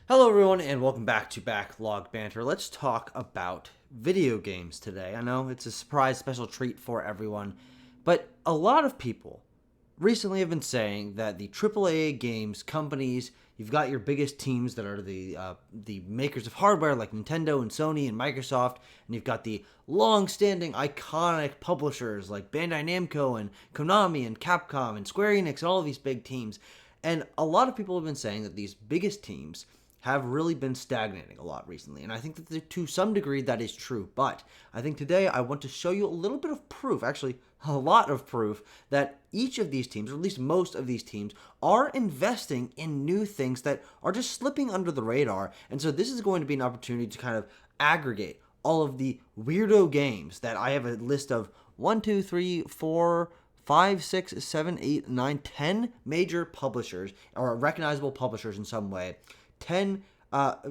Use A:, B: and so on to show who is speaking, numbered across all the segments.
A: Hello, everyone, and welcome back to Backlog Banter. Let's talk about video games today. I know it's a surprise special treat for everyone, but a lot of people recently have been saying that the AAA games companies, you've got your biggest teams that are the makers of hardware like Nintendo and Sony and Microsoft, and you've got the long-standing iconic publishers like Bandai Namco and Konami and Capcom and Square Enix and all of these big teams. And a lot of people have been saying that these biggest teams have really been stagnating a lot recently. And I think that to some degree that is true. But I think today I want to show you a little bit of proof, actually a lot of proof, that each of these teams, or at least most of these teams, are investing in new things that are just slipping under the radar. And so this is going to be an opportunity to kind of aggregate all of the weirdo games that I have a list of 1, 2, 3, 4, 5, 6, 7, 8, 9, 10 major publishers, or recognizable publishers in some way. 10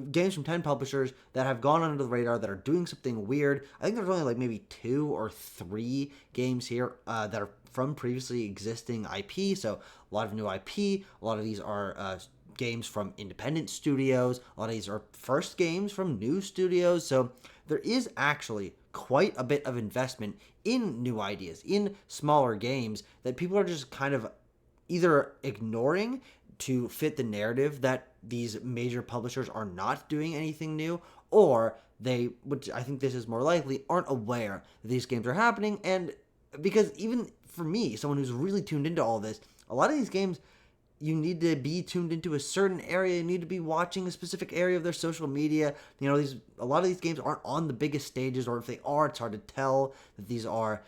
A: games from 10 publishers that have gone under the radar that are doing something weird. I think there's only like maybe 2 or 3 games here that are from previously existing IP, so a lot of new IP. A lot of these are games from independent studios. A lot of these are first games from new studios. So there is actually quite a bit of investment in new ideas, in smaller games that people are just kind of either ignoring to fit the narrative that these major publishers are not doing anything new, or they, which I think this is more likely, aren't aware that these games are happening. And because even for me, someone who's really tuned into all this, a lot of these games, you need to be tuned into a certain area. You need to be watching a specific area of their social media. You know, a lot of these games aren't on the biggest stages, or if they are, it's hard to tell that these are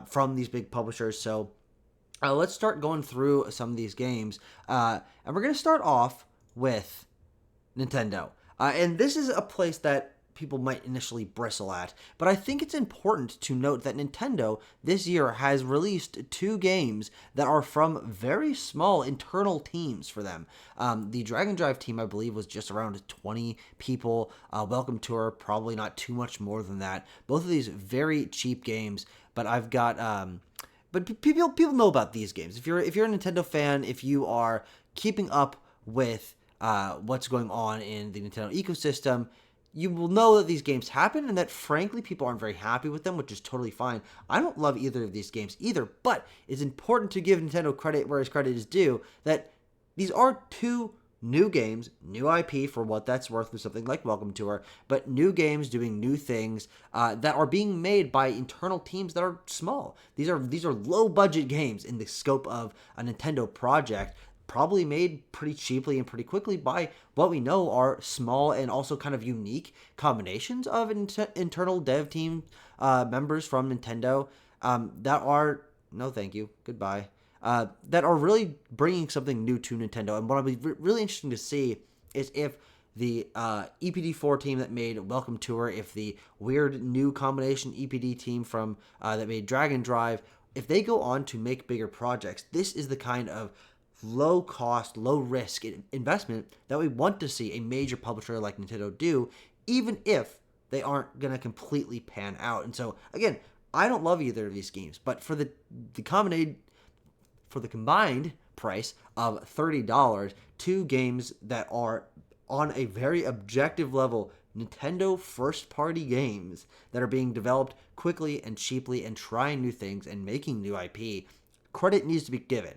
A: from these big publishers. So let's start going through some of these games. And we're going to start off with Nintendo. And this is a place that people might initially bristle at. But I think it's important to note that Nintendo this year has released 2 games that are from very small internal teams for them. The Dragon Drive team, I believe, was just around 20 people. Welcome Tour, probably not too much more than that. Both of these very cheap games. But I've got... But people know about these games. If you're a Nintendo fan, if you are keeping up with what's going on in the Nintendo ecosystem, you will know that these games happen and that, frankly, people aren't very happy with them, which is totally fine. I don't love either of these games either, but it's important to give Nintendo credit where credit is due, that these are 2 new games, new IP for what that's worth with something like Welcome Tour, but new games doing new things that are being made by internal teams that are small. These are low budget games in the scope of a Nintendo project, probably made pretty cheaply and pretty quickly by what we know are small and also kind of unique combinations of internal dev team members from Nintendo that are, no thank you, goodbye, that are really bringing something new to Nintendo. And what will be really interesting to see is if the EPD4 team that made Welcome Tour, if the weird new combination EPD team from that made Dragon Drive, if they go on to make bigger projects, this is the kind of low cost, low risk investment that we want to see a major publisher like Nintendo do, even if they aren't going to completely pan out. And so, again, I don't love either of these games, but for the combined price of $30, 2 games that are on a very objective level, Nintendo first-party games that are being developed quickly and cheaply and trying new things and making new IP, credit needs to be given.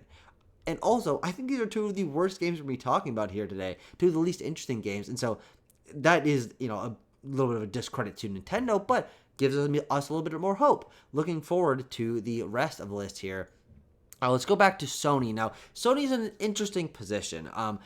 A: And also, I think these are 2 of the worst games we're going to be talking about here today, 2 of the least interesting games. And so that is, a little bit of a discredit to Nintendo, but gives us a little bit more hope. Looking forward to the rest of the list here. Let's go back to Sony. Now, Sony's in an interesting position. A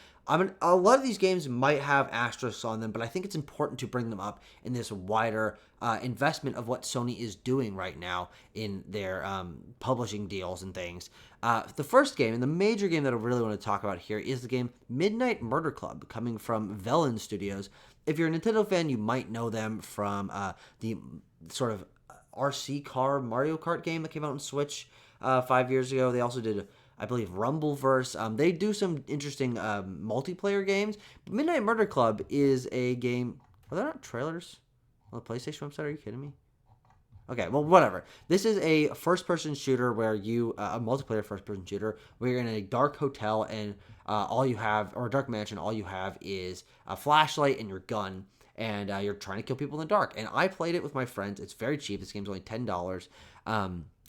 A: lot of these games might have asterisks on them, but I think it's important to bring them up in this wider investment of what Sony is doing right now in their publishing deals and things. The first game, and the major game that I really want to talk about here, is the game Midnight Murder Club, coming from Velan Studios. If you're a Nintendo fan, you might know them from the sort of RC car Mario Kart game that came out on Switch 5 years ago. They also did, I believe, Rumbleverse. They do some interesting multiplayer games. But Midnight Murder Club is a game... Are there not trailers on the PlayStation website? Are you kidding me? Okay, well, whatever. This is a first-person shooter where a multiplayer first-person shooter where you're in a dark hotel and all you have, or a dark mansion, all you have is a flashlight and your gun, and you're trying to kill people in the dark. And I played it with my friends. It's very cheap. This game's only $10.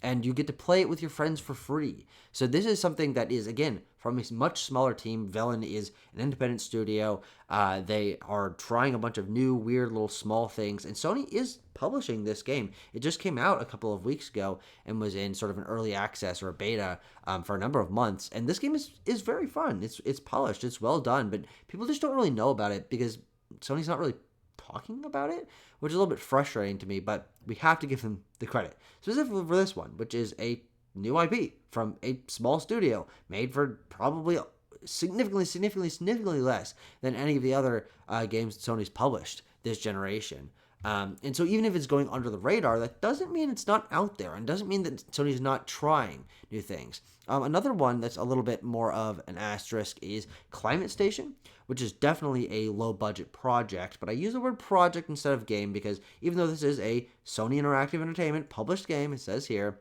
A: And you get to play it with your friends for free. So this is something that is, again, from a much smaller team. Villain is an independent studio. They are trying a bunch of new, weird little small things, and Sony is publishing this game. It just came out a couple of weeks ago and was in sort of an early access or a beta for a number of months. And this game is very fun. It's polished. It's well done, but people just don't really know about it because Sony's not really talking about it, which is a little bit frustrating to me, but we have to give them the credit. Specifically for this one, which is a new IP from a small studio made for probably significantly less than any of the other games Sony's published this generation. And so even if it's going under the radar, that doesn't mean it's not out there and doesn't mean that Sony's not trying new things. Another one that's a little bit more of an asterisk is Climate Station, which is definitely a low-budget project. But I use the word project instead of game because even though this is a Sony Interactive Entertainment published game, it says here,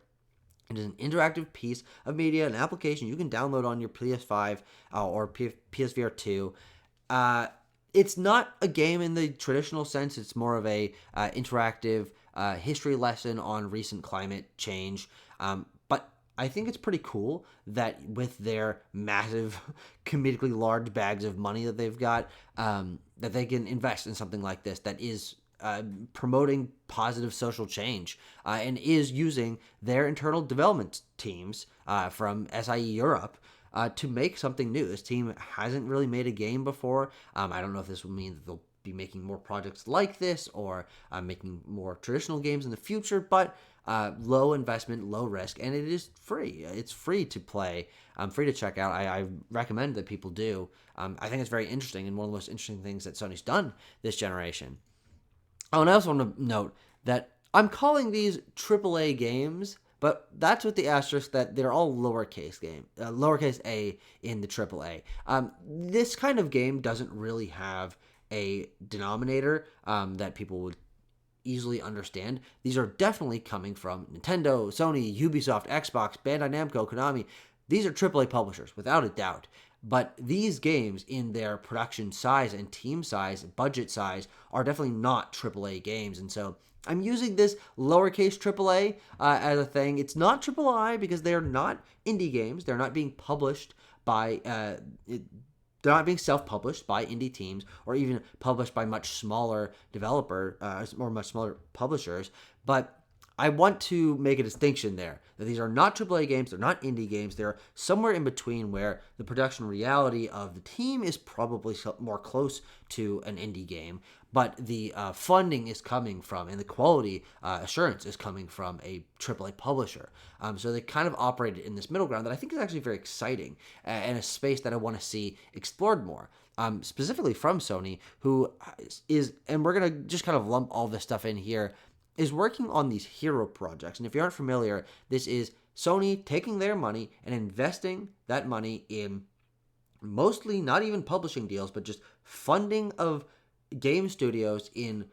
A: it is an interactive piece of media, an application you can download on your PS5 or PSVR 2. It's not a game in the traditional sense. It's more of a interactive history lesson on recent climate change. But I think it's pretty cool that with their massive, comedically large bags of money that they've got, that they can invest in something like this that is promoting positive social change and is using their internal development teams from SIE Europe to make something new. This team hasn't really made a game before. I don't know if this will mean that they'll be making more projects like this or making more traditional games in the future, but low investment, low risk, and it is free. It's free to play, free to check out. I recommend that people do. I think it's very interesting and one of the most interesting things that Sony's done this generation. Oh, and I also want to note that I'm calling these AAA games, but that's with the asterisk that they're all lowercase a in the AAA. This kind of game doesn't really have a denominator that people would easily understand. These are definitely coming from Nintendo, Sony, Ubisoft, Xbox, Bandai Namco, Konami. These are AAA publishers, without a doubt. But these games, in their production size and team size, budget size, are definitely not AAA games. And so I'm using this lowercase AAA as a thing. It's not AAA because they're not indie games. They're not being published by, they're not being self-published by indie teams or even published by much smaller or much smaller publishers. But I want to make a distinction there that these are not AAA games, they're not indie games, they're somewhere in between where the production reality of the team is probably more close to an indie game, but the funding is coming from and the quality assurance is coming from a AAA publisher. So they kind of operated in this middle ground that I think is actually very exciting and a space that I want to see explored more. Specifically from Sony, who is, and we're going to just kind of lump all this stuff in here, is working on these hero projects. And if you aren't familiar, this is Sony taking their money and investing that money in mostly not even publishing deals, but just funding of game studios in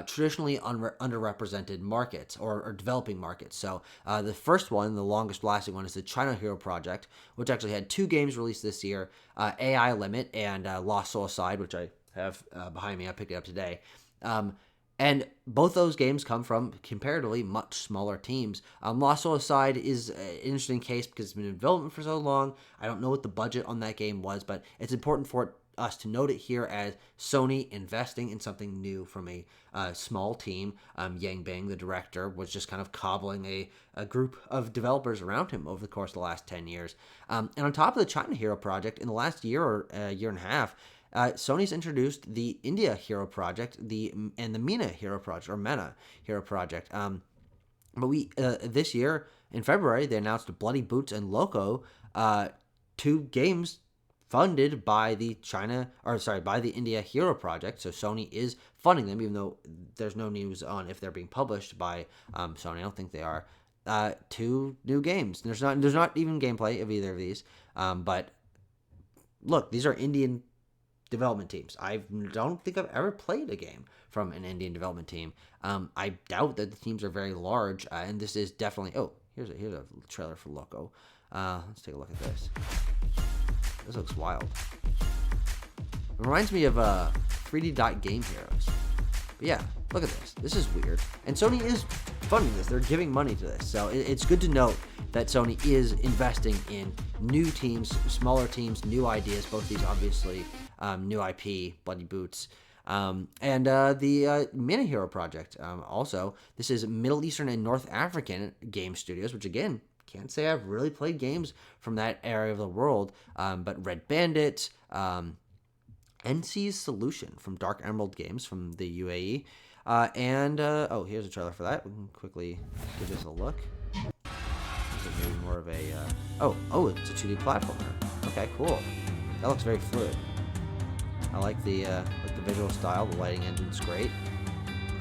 A: traditionally underrepresented markets or developing markets. So the first one, the longest lasting one, is the China Hero Project, which actually had 2 games released this year, AI Limit and Lost Soul Aside, which I have behind me. I picked it up today. And both those games come from comparatively much smaller teams. Lost Soul Aside is an interesting case because it's been in development for so long. I don't know what the budget on that game was, but it's important for us to note it here as Sony investing in something new from a small team. Yang Bing, the director, was just kind of cobbling a group of developers around him over the course of the last 10 years. And on top of the China Hero Project, in the last year or year and a half, Sony's introduced the India Hero Project, and the MENA Hero Project, or MENA Hero Project. But this year in February they announced Bloody Boots and Loco, 2 games funded by the India Hero Project. So Sony is funding them, even though there's no news on if they're being published by Sony. I don't think they are. 2 new games. There's not even gameplay of either of these. But look, these are Indian development teams. I don't think I've ever played a game from an Indian development team. I doubt that the teams are very large, and this is definitely. Oh, here's a trailer for Loco. Let's take a look at this. This looks wild. It reminds me of 3D Dot Game Heroes. But yeah, look at this. This is weird. And Sony is funding this. They're giving money to this. So it's good to note that Sony is investing in new teams, smaller teams, new ideas. Both these, obviously, new IP, Bloody Boots. And the Mina Hero project. Also, this is Middle Eastern and North African game studios, which, again, can't say I've really played games from that area of the world. But Red Bandit, NC's Solution from Dark Emerald Games from the UAE. Here's a trailer for that. We can quickly give this a look. This is maybe more of a... it's a 2D platformer. Okay, cool. That looks very fluid. I like the visual style. The lighting engine's great.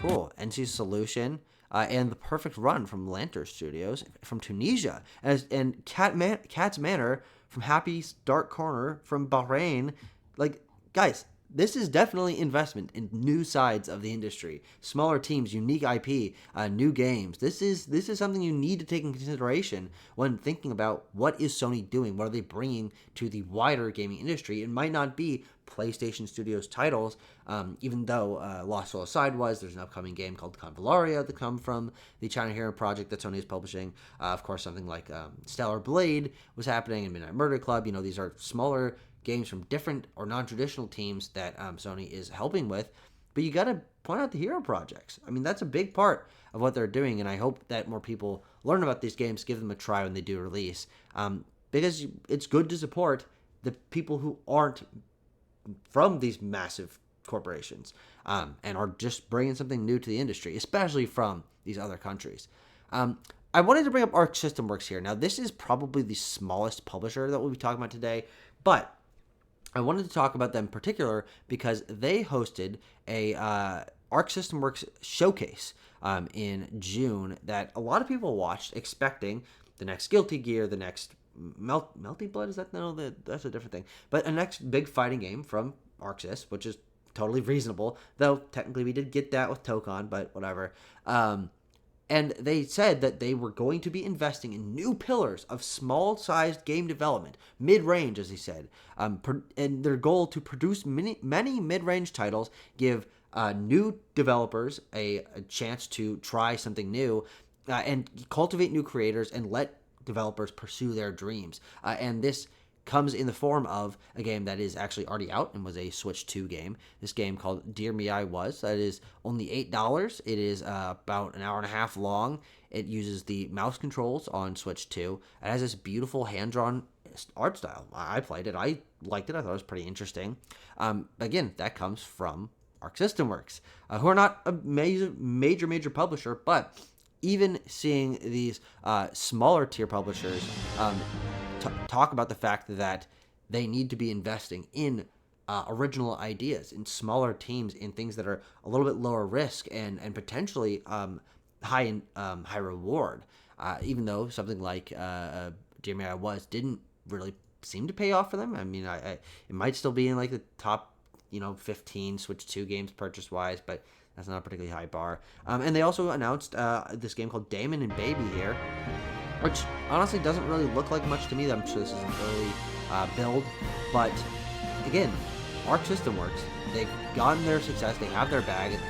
A: Cool. NC's Solution. And The Perfect Run from Lantern Studios from Tunisia. And Cat's Manor from Happy Dark Corner from Bahrain. Like, guys, this is definitely investment in new sides of the industry. Smaller teams, unique IP, new games. This is something you need to take into consideration when thinking about what is Sony doing. What are they bringing to the wider gaming industry? It might not be PlayStation Studios titles, even though Lost Soul Aside there's an upcoming game called Convallaria that come from the China Hero project that Sony is publishing. Of course, something like Stellar Blade was happening, and Midnight Murder Club. These are smaller games from different or non-traditional teams that Sony is helping with, but you got to point out the hero projects. I mean, that's a big part of what they're doing, and I hope that more people learn about these games, give them a try when they do release, because it's good to support the people who aren't from these massive corporations and are just bringing something new to the industry, especially from these other countries. I wanted to bring up Arc System Works here. Now, this is probably the smallest publisher that we'll be talking about today, but I wanted to talk about them in particular because they hosted a Arc System Works showcase in June that a lot of people watched, expecting the next Guilty Gear, the next Melty Blood. Is that that's a different thing? But a next big fighting game from ArcSys, which is totally reasonable. Though technically we did get that with Tokon, but whatever. And they said that they were going to be investing in new pillars of small-sized game development, mid-range, as he said. And their goal to produce many mid-range titles, give new developers a chance to try something new, and cultivate new creators and let developers pursue their dreams. And this comes in the form of a game that is actually already out and was a Switch 2 game. This game called Dear Me I Was. That is only $8. It is about an hour and a half long. It uses the mouse controls on Switch 2. It has this beautiful hand-drawn art style. I played it. I liked it. I thought it was pretty interesting. Again, that comes from Arc System Works, who are not a major publisher, but even seeing these smaller tier publishers talk about the fact that they need to be investing in original ideas, in smaller teams, in things that are a little bit lower risk and potentially high reward. Even though something like Dear Me I Was didn't really seem to pay off for them. I mean, it might still be in like the top 15 Switch 2 games purchase wise, but that's not a particularly high bar. And they also announced this game called Damon and Baby here, which honestly doesn't really look like much to me. I'm sure this is an early build, but again, Arc System Works, they've gotten their success, they have their bag, and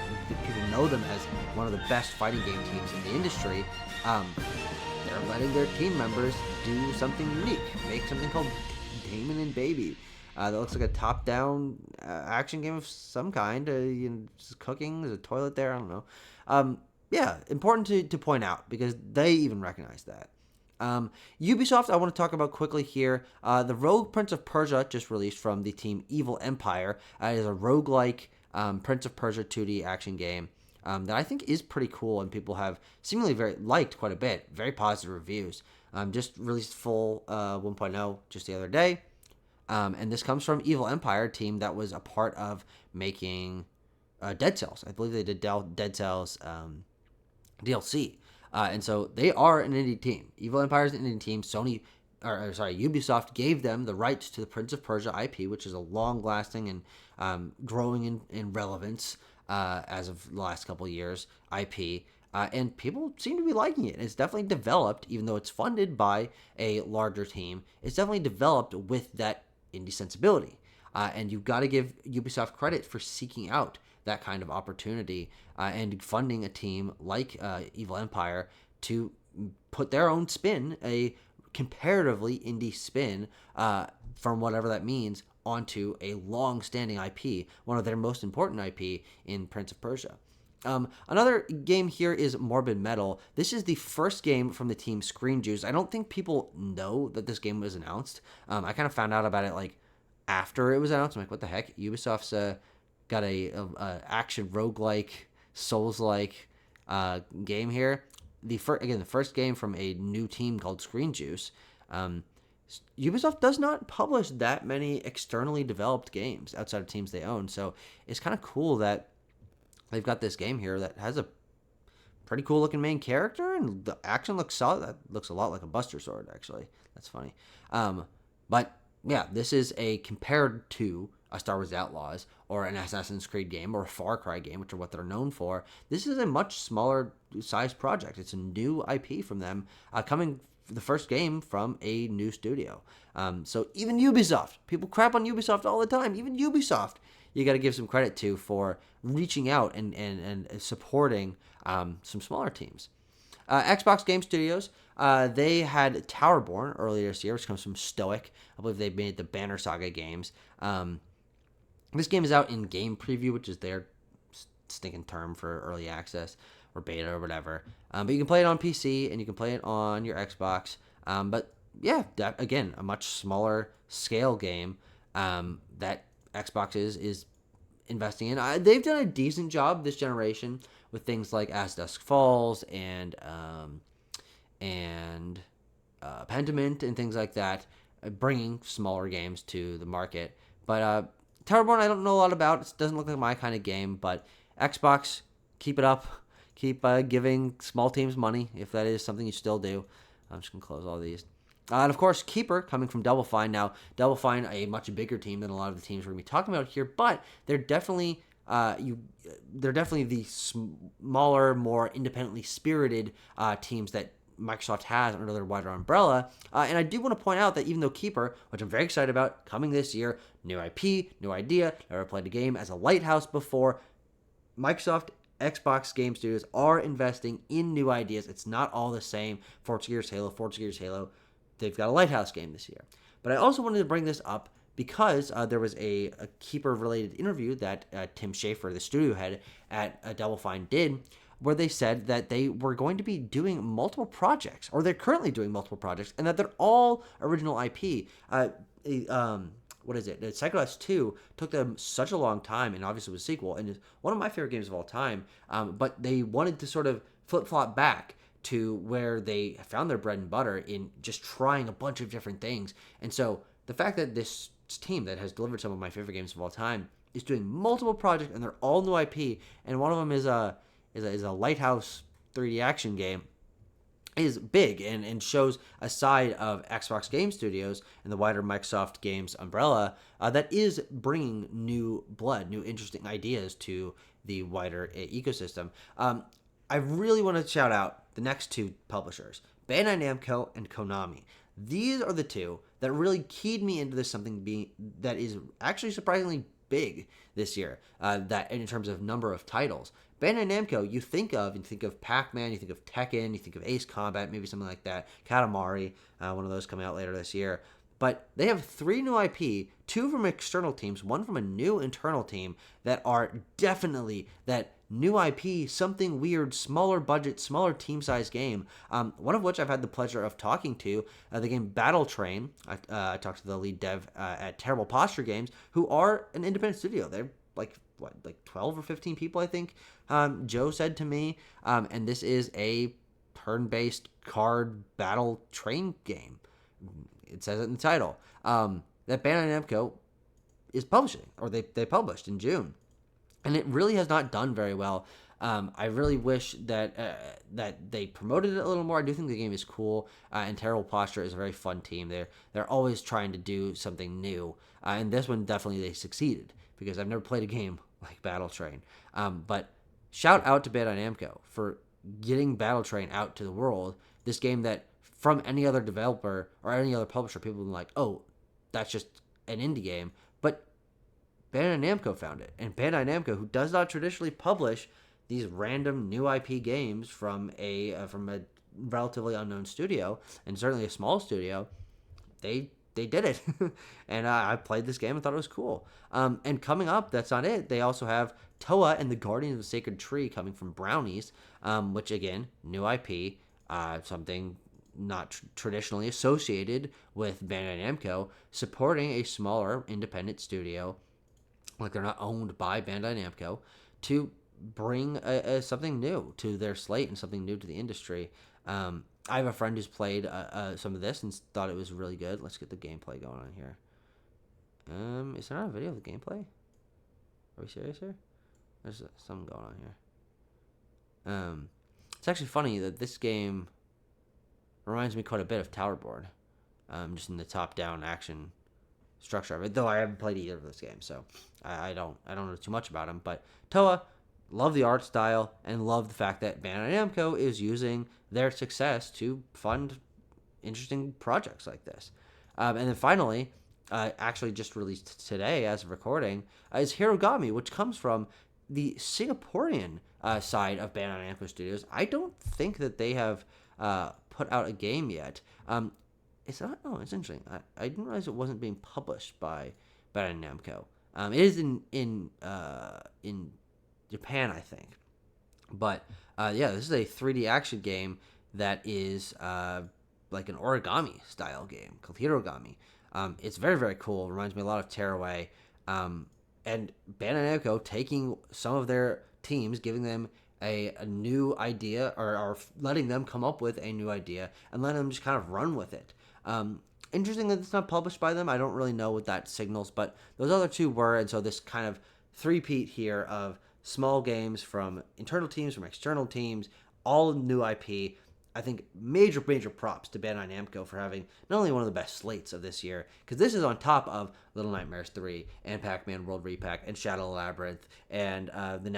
A: people know them as one of the best fighting game teams in the industry. They're letting their team members do something unique, make something called Damon and Baby. That looks like a top-down action game of some kind. Just cooking, there's a toilet there, I don't know. Yeah, important to point out because they even recognize that. Ubisoft, I want to talk about quickly here. The Rogue Prince of Persia just released from the team Evil Empire. It is a roguelike Prince of Persia 2D action game that I think is pretty cool and people have seemingly liked quite a bit. Very positive reviews. Just released full 1.0 just the other day. And this comes from Evil Empire, team that was a part of making Dead Cells. I believe they did Dead Cells DLC. And so they are an indie team. Evil Empire is an indie team. Sony Ubisoft gave them the rights to the Prince of Persia IP, which is a long-lasting and growing in relevance as of the last couple of years IP. And people seem to be liking it. It's definitely developed, even though it's funded by a larger team. It's definitely developed with that indie sensibility. And you've got to give Ubisoft credit for seeking out that kind of opportunity and funding a team like Evil Empire to put their own spin, a comparatively indie spin, from whatever that means, onto a long-standing IP, one of their most important IP in Prince of Persia. Another game here is Morbid Metal. This is the first game from the team Screen Juice. I don't think people know that this game was announced. I kind of found out about it like after it was announced. I'm like, what the heck? Ubisoft's got a action roguelike, Souls-like game here. The first game from a new team called Screen Juice. Ubisoft does not publish that many externally developed games outside of teams they own, so it's kind of cool that they've got this game here that has a pretty cool looking main character, and the action looks solid. That looks a lot like a Buster Sword, actually. That's funny. But yeah, this is compared to a Star Wars Outlaws or an Assassin's Creed game or a Far Cry game, which are what they're known for. This is a much smaller size project. It's a new IP from them, coming the first game from a new studio. So even Ubisoft, people crap on Ubisoft all the time. Even Ubisoft, you got to give some credit to for reaching out and supporting some smaller teams. Xbox Game Studios, they had Towerborn earlier this year, which comes from Stoic. I believe they made the Banner Saga games. This game is out in game preview, which is their stinking term for early access or beta or whatever. But you can play it on PC and you can play it on your Xbox. But yeah, that, again, a much smaller scale game that Xbox is investing in. They've done a decent job this generation with things like As Dusk Falls and Pentiment and things like that, bringing smaller games to the market. But Towerborn, I don't know a lot about. It doesn't look like my kind of game, but Xbox, keep it up. Keep giving small teams money, if that is something you still do. I'm just going to close all these. And of course, Keeper, coming from Double Fine. Now, Double Fine, a much bigger team than a lot of the teams we're going to be talking about here, but they're definitely the smaller, more independently spirited teams that Microsoft has under their wider umbrella. And I do want to point out that even though Keeper, which I'm very excited about, coming this year, new IP, new idea, never played a game as a lighthouse before, Microsoft Xbox Game Studios are investing in new ideas. It's not all the same. Forza Gears Halo. They've got a lighthouse game this year. But I also wanted to bring this up because there was a Keeper-related interview that Tim Schafer, the studio head at Double Fine, did, where they said that they were going to be doing multiple projects, or they're currently doing multiple projects, and that they're all original IP. What is it? Psychonauts 2 took them such a long time, and obviously was a sequel, and is one of my favorite games of all time, but they wanted to sort of flip-flop back to where they found their bread and butter in just trying a bunch of different things. And so the fact that this team that has delivered some of my favorite games of all time is doing multiple projects, and they're all new IP, and one of them is a Lighthouse 3D action game, is big and shows a side of Xbox Game Studios and the wider Microsoft Games umbrella that is bringing new blood, new interesting ideas to the wider ecosystem. I really want to shout out the next two publishers, Bandai Namco and Konami. These are the two that really keyed me into this something that is actually surprisingly big this year, that in terms of number of titles. Bandai Namco, you think of Pac-Man, you think of Tekken, you think of Ace Combat, maybe something like that, Katamari, one of those coming out later this year. But they have 3 new IP, 2 from external teams, 1 from a new internal team that are definitely that new IP, something weird, smaller budget, smaller team size game. One of which I've had the pleasure of talking to, the game Battle Train. I talked to the lead dev at Terrible Posture Games, who are an independent studio. They're like 12 or 15 people, I think. Joe said to me, and this is a turn-based card battle train game. It says it in the title. That Bandai Namco is publishing, or they published in June. and it really has not done very well. I really wish that they promoted it a little more. I do think the game is cool, and Terrible Posture is a very fun team. They're always trying to do something new, and this one definitely they succeeded because I've never played a game like Battle Train. But shout out to Bandai Namco for getting Battle Train out to the world. This game that from any other developer or any other publisher, people would be like, oh, that's just an indie game. But Bandai Namco found it. And Bandai Namco, who does not traditionally publish these random new IP games from a relatively unknown studio, and certainly a small studio, they did it. And I played this game and thought it was cool. And coming up, that's not it. They also have Toa and the Guardians of the Sacred Tree coming from Brownies, which again, new IP, something not traditionally associated with Bandai Namco, supporting a smaller independent studio, like they're not owned by Bandai Namco, to bring something new to their slate and something new to the industry. I have a friend who's played some of this and thought it was really good. Let's get the gameplay going on here. Is there not a video of the gameplay? Are we serious here? There's something going on here. It's actually funny that this game reminds me quite a bit of Towerboard, just in the top-down action structure of it. Though I haven't played either of those games, so I don't know too much about them. But Toa, love the art style and love the fact that Bandai Namco is using their success to fund interesting projects like this. And then finally, actually just released today as of recording, is Hirogami, which comes from the Singaporean side of Bandai Namco Studios. I don't think that they have put out a game yet. It's not. Oh, it's interesting. I didn't realize it wasn't being published by Bandai Namco. It is in Japan, I think. But yeah, this is a 3D action game that is like an origami style game called Hirogami. It's very, very cool. Reminds me a lot of Tearaway. And Bandai Namco taking some of their teams, giving them a new idea, or letting them come up with a new idea and letting them just kind of run with it. Interesting that it's not published by them. I don't really know what that signals, but those other two were, and so this kind of three-peat here of small games from internal teams, from external teams, all new IP. I think major props to Bandai Namco for having not only one of the best slates of this year, because this is on top of Little Nightmares 3 and Pac-Man World Repack and Shadow Labyrinth and the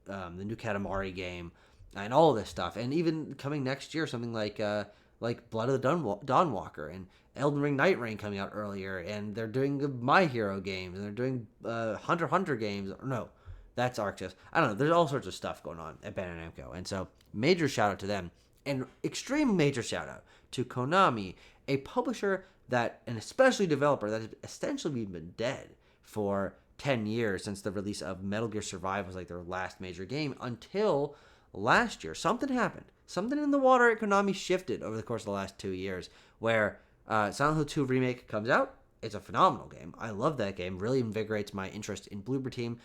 A: new Katamari game and all of this stuff, and even coming next year something like Blood of the Dawnwalker and Elden Ring Night Rain coming out earlier, and they're doing the My Hero games and they're doing Hunter x Hunter games. No, that's Arceus. I don't know. There's all sorts of stuff going on at Bandai Namco, and so major shout out to them. And extreme major shout out to Konami, a publisher and especially developer that has essentially been dead for 10 years since the release of Metal Gear Survive was like their last major game until last year. Something happened. Something in the water at Konami shifted over the course of the last 2 years where Silent Hill 2 Remake comes out. It's a phenomenal game. I love that game. Really invigorates my interest in Bloober Team.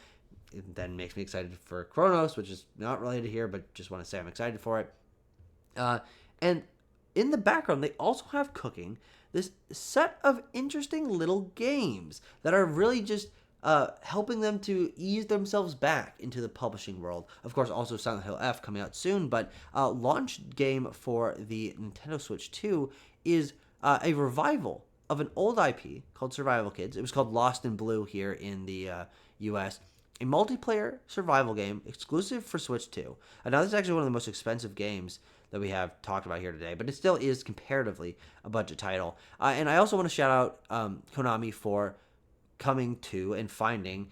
A: It then makes me excited for Chronos, which is not related here, but just want to say I'm excited for it. And in the background, they also have cooking this set of interesting little games that are really just helping them to ease themselves back into the publishing world. Of course, also Silent Hill F coming out soon, but launch game for the Nintendo Switch 2 is a revival of an old IP called Survival Kids. It was called Lost in Blue here in the US. A multiplayer survival game exclusive for Switch 2. Now, this is actually one of the most expensive games that we have talked about here today, but it still is comparatively a budget title. And I also want to shout out Konami for coming to and finding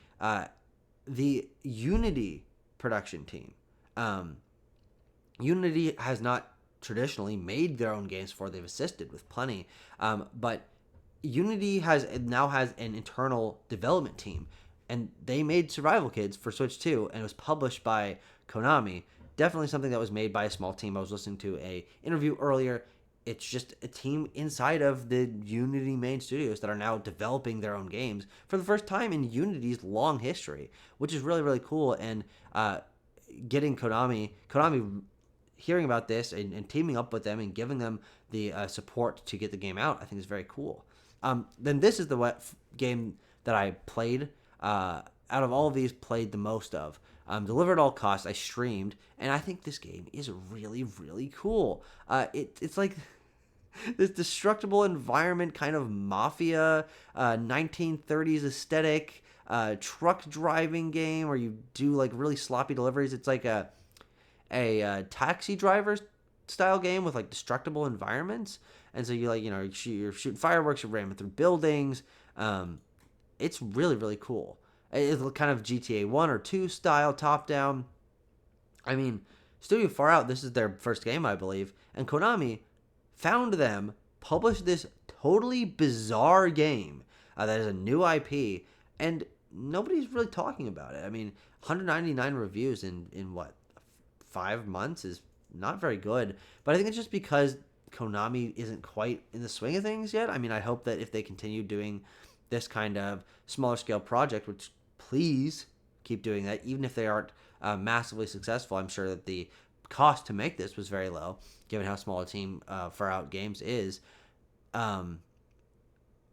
A: the Unity production team. Unity has not traditionally made their own games before. They've assisted with plenty, but Unity now has an internal development team, and they made Survival Kids for Switch 2, and it was published by Konami. Definitely something that was made by a small team. I was listening to a interview earlier. It's just a team inside of the Unity main studios that are now developing their own games for the first time in Unity's long history, which is really, really cool. And getting Konami hearing about this and teaming up with them and giving them the support to get the game out, I think is very cool. Then this is the game that I played out of all of these, played the most of. Delivered at all costs. I streamed, and I think this game is really, really cool. It's like this destructible environment, kind of mafia, 1930s aesthetic, truck driving game where you do like really sloppy deliveries. It's like a taxi driver style game with like destructible environments, and so you like you're shooting fireworks, you're ramming through buildings. It's really, really cool. It's kind of GTA 1 or 2 style, top down. I mean, Studio Far Out, this is their first game, I believe, and Konami found them, published this totally bizarre game that is a new IP, and nobody's really talking about it. I mean, 199 reviews in what, 5 months is not very good, but I think it's just because Konami isn't quite in the swing of things yet. I mean, I hope that if they continue doing this kind of smaller scale project, which please keep doing that, even if they aren't massively successful. I'm sure that the cost to make this was very low, given how small a team Far Out Games is. I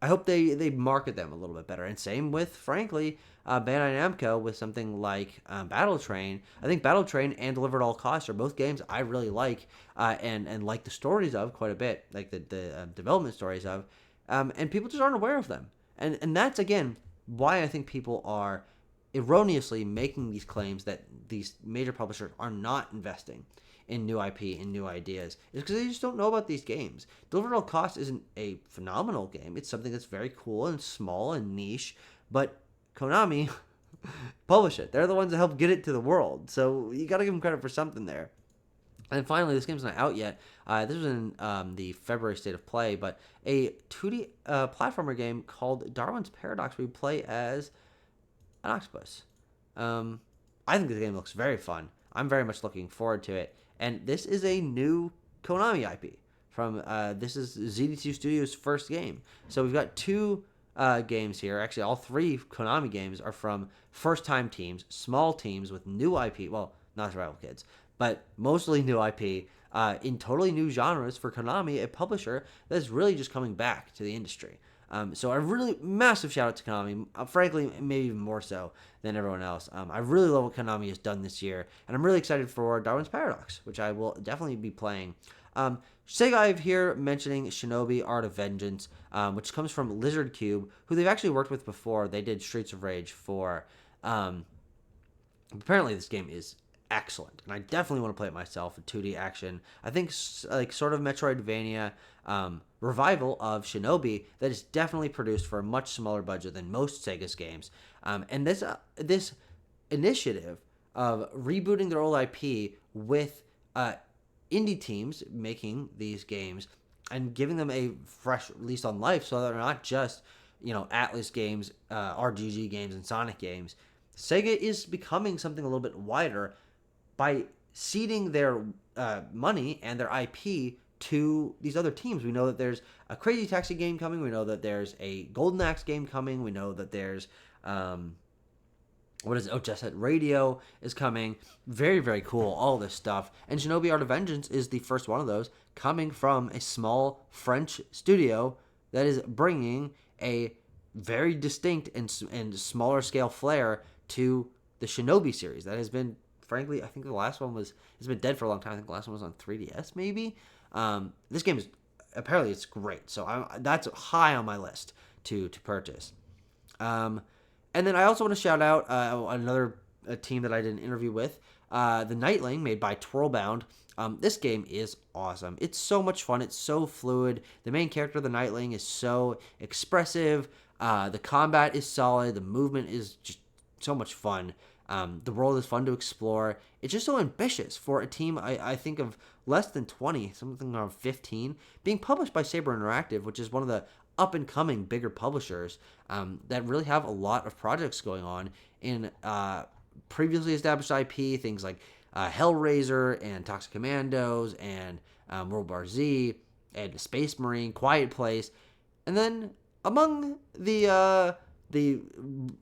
A: hope they market them a little bit better. And same with, frankly, Bandai Namco with something like Battle Train. I think Battle Train and Delivered at All Costs are both games I really like and like the stories of quite a bit, like the development stories of. And people just aren't aware of them. And that's, again, why I think people are erroneously making these claims that these major publishers are not investing in new IP and new ideas, is because they just don't know about these games. Delivered at All Costs isn't a phenomenal game. It's something that's very cool and small and niche, but Konami publish it. They're the ones that help get it to the world, so you got to give them credit for something there. And finally, this game's not out yet. This was in the February State of Play, but a 2D platformer game called Darwin's Paradox, where you play as an octopus. I think the game looks very fun. I'm very much looking forward to it. And this is a new Konami IP. This is ZD2 Studios' first game. So we've got 2 games here. Actually, all 3 Konami games are from first-time teams, small teams with new IP. Well, not Survival Kids, but mostly new IP in totally new genres for Konami, a publisher that's really just coming back to the industry. So a really massive shout out to Konami, frankly, maybe even more so than everyone else. I really love what Konami has done this year, and I'm really excited for Darwin's Paradox, which I will definitely be playing. Sega, I have here mentioning Shinobi Art of Vengeance, which comes from Lizard Cube, who they've actually worked with before. They did Streets of Rage 4. Apparently this game is excellent, and I definitely want to play it myself. A 2D action, I think, like sort of Metroidvania revival of Shinobi that is definitely produced for a much smaller budget than most Sega's games. And this initiative of rebooting their old IP with indie teams making these games and giving them a fresh lease on life, so they're not just Atlas games, RGG games, and Sonic games. Sega is becoming something a little bit wider by seeding their money and their IP to these other teams. We know that there's a Crazy Taxi game coming. We know that there's a Golden Axe game coming. We know that there's Jet Set Radio is coming. Very, very cool, all this stuff. And Shinobi Art of Vengeance is the first one of those, coming from a small French studio that is bringing a very distinct and smaller scale flair to the Shinobi series that has been, frankly, I think the last one it's been dead for a long time. I think the last one was on 3DS, maybe. This game is, apparently it's great. So that's high on my list to purchase. And then I also want to shout out another team that I did an interview with, the Nightling, made by Twirlbound. This game is awesome. It's so much fun. It's so fluid. The main character, the Nightling, is so expressive. The combat is solid. The movement is just so much fun. The world is fun to explore. It's just so ambitious for a team, I think, of less than 20, something around 15, being published by Saber Interactive, which is one of the up-and-coming bigger publishers that really have a lot of projects going on in previously established IP, things like Hellraiser and Toxic Commandos and World War Z and Space Marine, Quiet Place. And then among the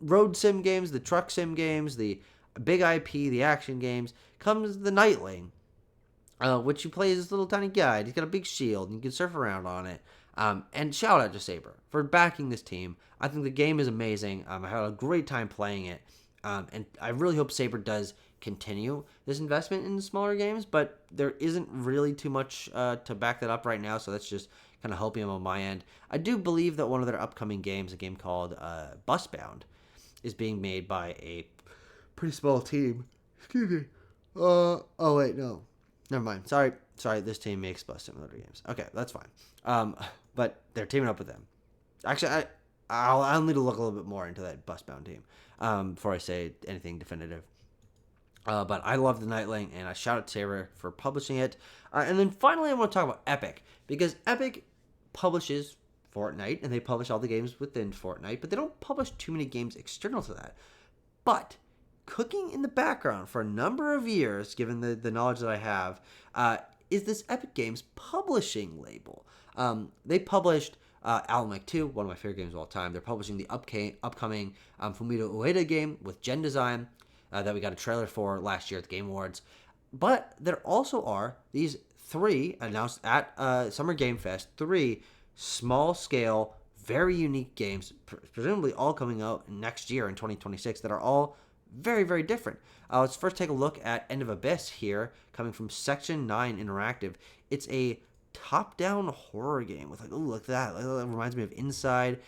A: road sim games, the truck sim games, the big IP, the action games, comes the Nightling, which you play as this little tiny guy. He's got a big shield, and you can surf around on it. And shout out to Saber for backing this team. I think the game is amazing. I had a great time playing it. And I really hope Saber does continue this investment in smaller games, but there isn't really too much to back that up right now, so that's just kind of hoping on my end. I do believe that one of their upcoming games, a game called Busbound, is being made by a pretty small team. Excuse me. Oh wait, no. Never mind. Sorry, this team makes Bus Simulator games. Okay, that's fine. But they're teaming up with them. Actually, I'll need to look a little bit more into that Busbound team before I say anything definitive. But I love the Nightling, and I shout out to Saber for publishing it. And then finally, I want to talk about Epic, because Epic publishes Fortnite, and they publish all the games within Fortnite, but they don't publish too many games external to that. But cooking in the background for a number of years, given the knowledge that I have, is this Epic Games publishing label. They published Alan Wake 2, one of my favorite games of all time. They're publishing the upcoming Fumito Ueda game with Gen Design that we got a trailer for last year at the Game Awards. But there also are these 3, announced at Summer Game Fest, 3 small-scale, very unique games, presumably all coming out next year in 2026, that are all very, very different. Let's first take a look at End of Abyss here, coming from Section 9 Interactive. It's a top-down horror game with, like, oh, look at that. It reminds me of Inside.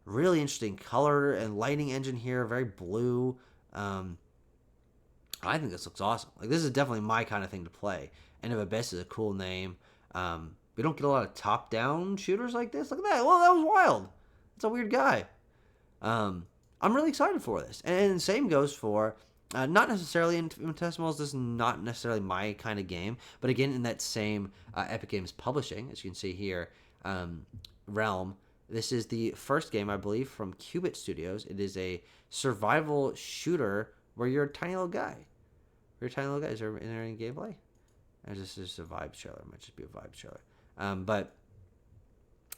A: Really interesting color and lighting engine here, very blue. I think this looks awesome. Like, this is definitely my kind of thing to play. End of Abyss is a cool name. We don't get a lot of top-down shooters like this. Look at that. Well, that was wild. That's a weird guy. I'm really excited for this. And the same goes for, not necessarily Infinitesimals. This is not necessarily my kind of game. But again, in that same Epic Games publishing, as you can see here, realm, this is the first game, I believe, from Qubit Studios. It is a survival shooter where you're a tiny little guy. Is there any gameplay? Or is this just a vibe trailer? It might just be a vibe trailer. But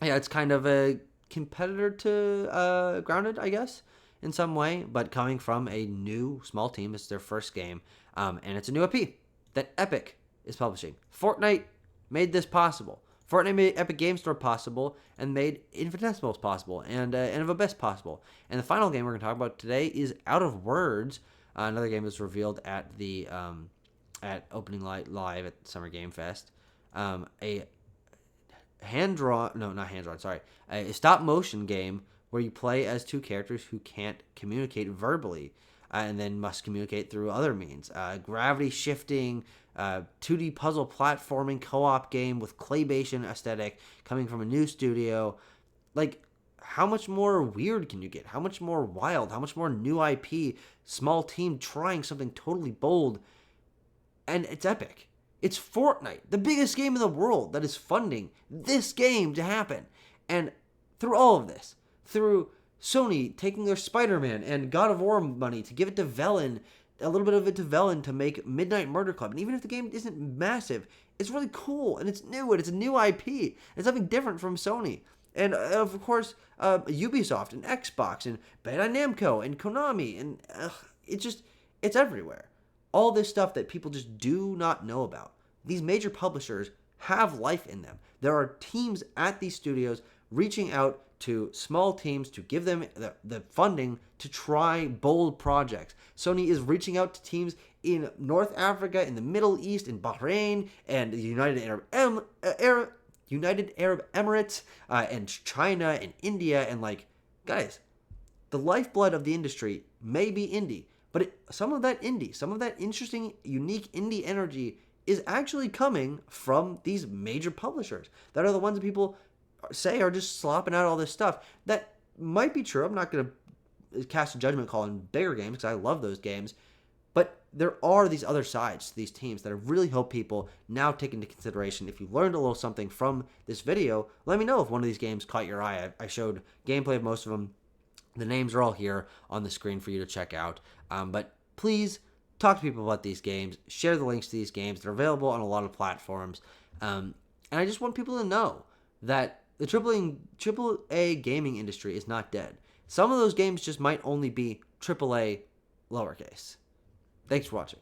A: yeah, it's kind of a competitor to Grounded, I guess, in some way. But coming from a new small team, it's their first game, and it's a new IP that Epic is publishing. Fortnite made this possible. Fortnite made Epic Game Store possible and made Infinitesimals possible and End of Abyss possible. And the final game we're going to talk about today is Out of Words, another game that was revealed at the at Opening Live at Summer Game Fest. A stop motion game where you play as 2 characters who can't communicate verbally and then must communicate through other means. Gravity shifting, 2D puzzle platforming co-op game with claymation aesthetic coming from a new studio. Like, how much more weird can you get? How much more wild? How much more new IP? Small team trying something totally bold. And it's Epic. It's Fortnite, the biggest game in the world, that is funding this game to happen. And through all of this, through Sony taking their Spider-Man and God of War money to give it to Velen, a little bit of it to Velen to make Midnight Murder Club. And even if the game isn't massive, it's really cool, and it's new, and it's a new IP. It's something different from Sony. And, of course, Ubisoft and Xbox and Bandai Namco and Konami. And it's everywhere. All this stuff that people just do not know about. These major publishers have life in them. There are teams at these studios reaching out to small teams to give them the funding to try bold projects. Sony is reaching out to teams in North Africa, in the Middle East, in Bahrain, and the United Arab Emirates, and China, and India, and guys, the lifeblood of the industry may be indie, but some of that interesting, unique indie energy is actually coming from these major publishers that are the ones that people say are just slopping out all this stuff. That might be true. I'm not going to cast a judgment call on bigger games because I love those games. But there are these other sides to these teams that I really hope people now take into consideration. If you learned a little something from this video, let me know if one of these games caught your eye. I showed gameplay of most of them. The names are all here on the screen for you to check out. But please talk to people about these games. Share the links to these games. They're available on a lot of platforms. And I just want people to know that the AAA gaming industry is not dead. Some of those games just might only be AAA lowercase. Thanks for watching.